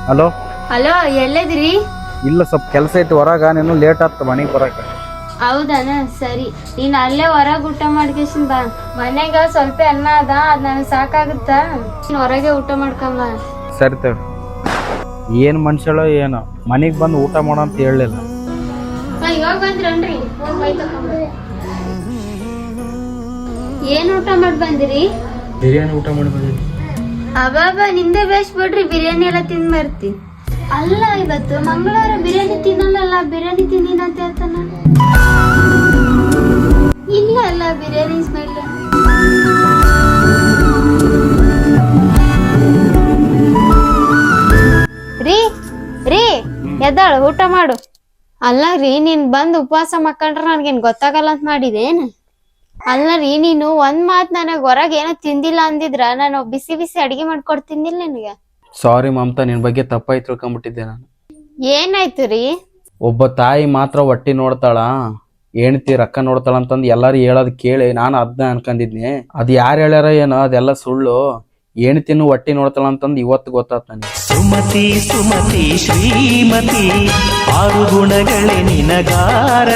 Hello hello ಎಲ್ಲಿದ್ರಿ? ಇಲ್ಲ ಸ್ವಲ್ಪ ಕೆಲಸ ಐತಿ ಹೊರಗ, ನೀನು ಲೇಟ್ ಆಗ್ತ ಮನೆಗೆ ಬರಕ. ಹೌದಾನ, ಸರಿ. ನೀನ್ ಅಲ್ಲೇ ಹೊರಗೆ ಊಟ ಮಾಡ್ಕೇಶನ್ ಬಾ. ಮನೆಗ ಸ್ವಲ್ಪ ಅನ್ನ ಅದ, ಅದ್ ನನಗೆ ಸಾಕಾಗುತ್ತ. ನೀನ್ ಹೊರಗೆ ಊಟ ಮಾಡ್ಕೊಂಬ. ಸರಿ ತಗ. ಏನ್ ಮನುಷ್ಯಳೋ ಏನೋ, ಮನೆಗೆ ಬಂದು ಊಟ ಮಾಡೋ ಅಂತ ಹೇಳಲಿಲ್ಲ. ಇವಾಗ ಬಂದ್ರನ್ರಿ? ಏನ್ ಊಟ ಮಾಡಿ ಬಂದಿರಿ? ಬಿರಿಯಾನಿ ಊಟ ಮಾಡಿ ಬಂದಿರಿ. ಅಬಾಬಾ, ನಿಂದೆ ಬೇಸ್ ಬಿಡ್ರಿ, ಬಿರಿಯಾನಿ ಎಲ್ಲ ತಿಂದ್ ಬರ್ತಿ. ಅಲ್ಲ, ಇವತ್ತು ಮಂಗಳವಾರ ಬಿರಿಯಾನಿ ತಿನ್ನಲ್ಲ. ಬಿರಿಯಾನಿ ತಿಂದಿನ ಅಂತ ಹೇಳ್ತಾನ. ಇಲ್ಲ ಅಲ್ಲ, ಬಿರಿಯಾನಿ ಸ್ಮೆಲ್. ರೀ ರೀ ಎದ್ದಾಳು, ಊಟ ಮಾಡು. ಅಲ್ಲ ರೀ, ನೀನ್ ಬಂದ್ ಉಪವಾಸ ಮಕ್ಕಂಡ್ರ ನನ್ಗೇನ್ ಗೊತ್ತಾಗಲ್ಲ ಅಂತ ಮಾಡಿದೇನ್? ಅಲ್ಲ ರೀ, ನೀನು ಒಂದ್ ಮಾತ್ ನನಗ್ ಹೊರಗೆ ಏನೋ ತಿಂದಿಲ್ಲ ಅಂದಿದ್ರ ನಾನು ಬಿಸಿ ಬಿಸಿ ಅಡಿಗೆ ಮಾಡ್ಕೊಡ್ತಿದ್ದಿಲ್ಲ ನಿನಗೆ. ಸಾರಿ ಮಮತಾ, ನಿನ್ ಬಗ್ಗೆ ತಪ್ಪಾಗಿ ತಿಳ್ಕೊಂಡ್ಬಿಟ್ಟಿದ್ದೆ ನಾನು. ಏನಾಯ್ತು ರೀ? ಒಬ್ಬ ತಾಯಿ ಮಾತ್ರ ಹೊಟ್ಟಿ ನೋಡ್ತಾಳ, ಹೆಣ್ತಿ ರೊಕ್ಕ ನೋಡ್ತಾಳ ಅಂತಂದು ಎಲ್ಲಾರು ಹೇಳೋದ್ ಕೇಳಿ ನಾನು ಅದನ್ನ ಅನ್ಕೊಂಡಿದ್ನಿ. ಅದ್ ಯಾರು ಹೇಳ್ಯಾರ ಏನೋ, ಅದೆಲ್ಲ ಸುಳ್ಳು. ಹೆಣ್ತಿನ್ನು ಹೊಟ್ಟಿ ನೋಡ್ತಾಳ ಅಂತಂದು ಇವತ್ತು ಗೊತ್ತಾತ್ ನನಗೆ. ಸುಮತಿ ಸುಮತಿ ಶ್ರೀಮತಿ 6 ಗುಣಗಳೇ ನಿನಗಾರ.